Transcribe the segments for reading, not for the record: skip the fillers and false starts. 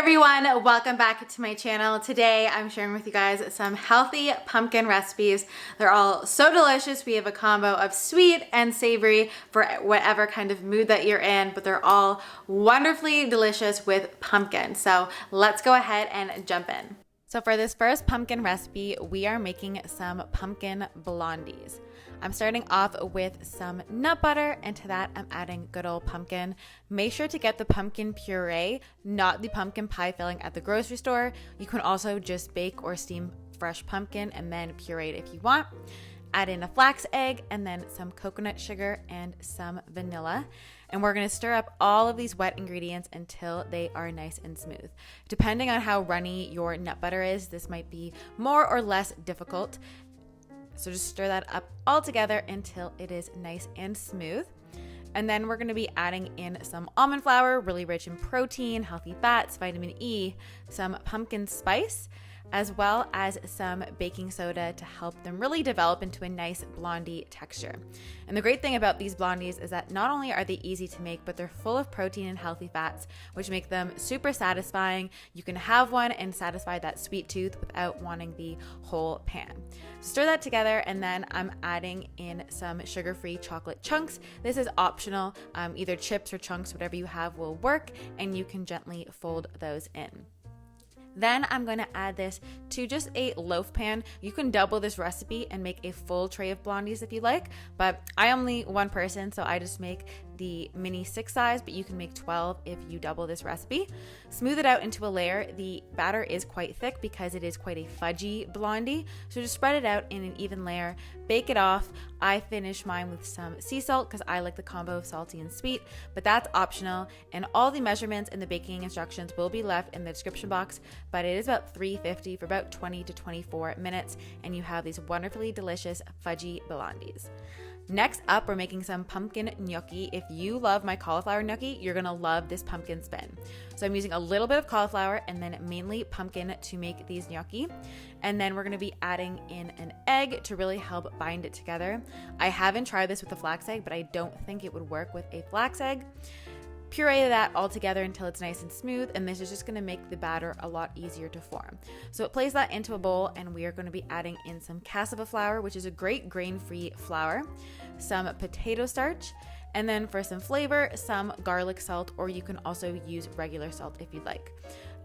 everyone, welcome back to my channel. Today I'm sharing with you guys some healthy pumpkin recipes. They're all so delicious. We have a combo of sweet and savory for whatever kind of mood that you're in, but they're all wonderfully delicious with pumpkin. So let's go ahead and jump in. So for this first pumpkin recipe, we are making some pumpkin blondies. I'm starting off with some nut butter, and to that I'm adding good old pumpkin. Make sure to get the pumpkin puree, not the pumpkin pie filling at the grocery store. You can also just bake or steam fresh pumpkin and then puree it if you want. Add in a flax egg and then some coconut sugar and some vanilla. And we're gonna stir up all of these wet ingredients until they are nice and smooth. Depending on how runny your nut butter is, this might be more or less difficult. So just stir that up all together until it is nice and smooth. And then we're gonna be adding in some almond flour, really rich in protein, healthy fats, vitamin E, some pumpkin spice, as well as some baking soda to help them really develop into a nice blondie texture. And the great thing about these blondies is that not only are they easy to make, but they're full of protein and healthy fats, which make them super satisfying. You can have one and satisfy that sweet tooth without wanting the whole pan. Stir that together, and then I'm adding in some sugar-free chocolate chunks. This is optional, either chips or chunks, whatever you have will work, and you can gently fold those in. Then I'm going to add this to just a loaf pan. You can double this recipe and make a full tray of blondies if you like, but I only one person, so I just make the mini 6 size, but you can make 12 if you double this recipe. Smooth it out into a layer. The batter is quite thick because it is quite a fudgy blondie, so just spread it out in an even layer. Bake it off. I finish mine with some sea salt because I like the combo of salty and sweet, but that's optional. And all the measurements and the baking instructions will be left in the description box, but it is about 350 for about 20 to 24 minutes, and you have these wonderfully delicious fudgy blondies. Next up, we're making some pumpkin gnocchi. If you love my cauliflower gnocchi, you're gonna love this pumpkin spin. So I'm using a little bit of cauliflower and then mainly pumpkin to make these gnocchi. And then we're gonna be adding in an egg to really help bind it together. I haven't tried this with a flax egg, but I don't think it would work with a flax egg. Puree that all together until it's nice and smooth, and this is just gonna make the batter a lot easier to form. So place that into a bowl, and we are gonna be adding in some cassava flour, which is a great grain-free flour, some potato starch, and then for some flavor, some garlic salt, or you can also use regular salt if you'd like.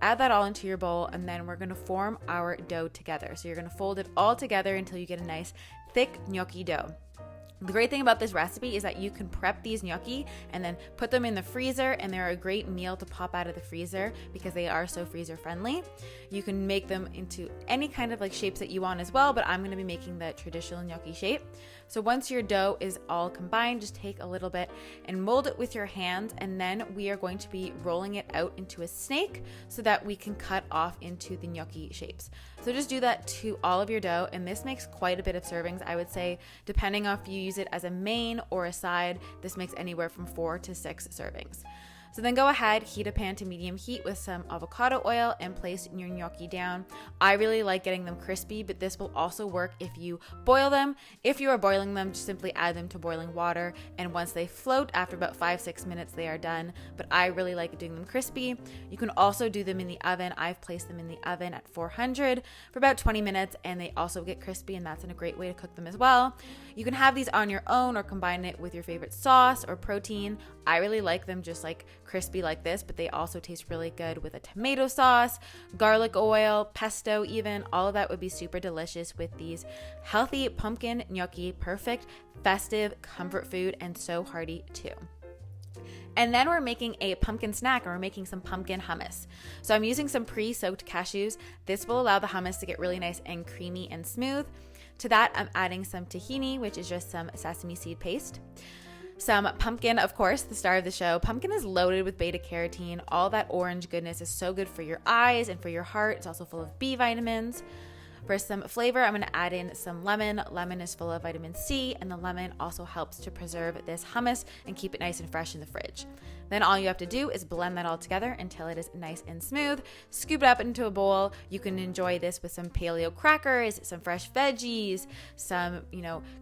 Add that all into your bowl, and then we're gonna form our dough together. So you're gonna fold it all together until you get a nice thick gnocchi dough. The great thing about this recipe is that you can prep these gnocchi and then put them in the freezer, and they're a great meal to pop out of the freezer because they are so freezer friendly. You can make them into any kind of like shapes that you want as well, but I'm going to be making the traditional gnocchi shape. So once your dough is all combined, just take a little bit and mold it with your hands, and then we are going to be rolling it out into a snake so that we can cut off into the gnocchi shapes. So just do that to all of your dough, and this makes quite a bit of servings. I would say depending on if you use it as a main or a side, this makes anywhere from 4 to 6 servings. So then go ahead, heat a pan to medium heat with some avocado oil and place your gnocchi down. I really like getting them crispy, but this will also work if you boil them. If you are boiling them, just simply add them to boiling water, and once they float, after about 5-6 minutes, they are done. But I really like doing them crispy. You can also do them in the oven. I've placed them in the oven at 400 for about 20 minutes, and they also get crispy, and that's a great way to cook them as well. You can have these on your own or combine it with your favorite sauce or protein. I really like them just like crispy like this, but they also taste really good with a tomato sauce, garlic oil, pesto even. All of that would be super delicious with these healthy pumpkin gnocchi. Perfect festive comfort food, and so hearty too. And then we're making a pumpkin snack, and we're making some pumpkin hummus. So I'm using some pre-soaked cashews. This will allow the hummus to get really nice and creamy and smooth. To that, I'm adding some tahini, which is just some sesame seed paste. Some pumpkin, of course, the star of the show. Pumpkin is loaded with beta carotene. All that orange goodness is so good for your eyes and for your heart. It's also full of B vitamins. For some flavor, I'm going to add in some lemon. Lemon is full of vitamin C, and the lemon also helps to preserve this hummus and keep it nice and fresh in the fridge. Then all you have to do is blend that all together until it is nice and smooth. Scoop it up into a bowl. You can enjoy this with some paleo crackers, some fresh veggies, some,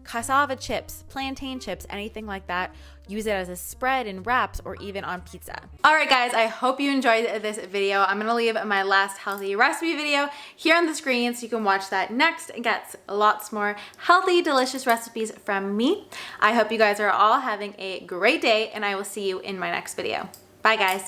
cassava chips, plantain chips, anything like that. use it as a spread in wraps or even on pizza. All right, guys, I hope you enjoyed this video. I'm gonna leave my last healthy recipe video here on the screen so you can watch that next and get lots more healthy, delicious recipes from me. I hope you guys are all having a great day, and I will see you in my next video. Bye, guys.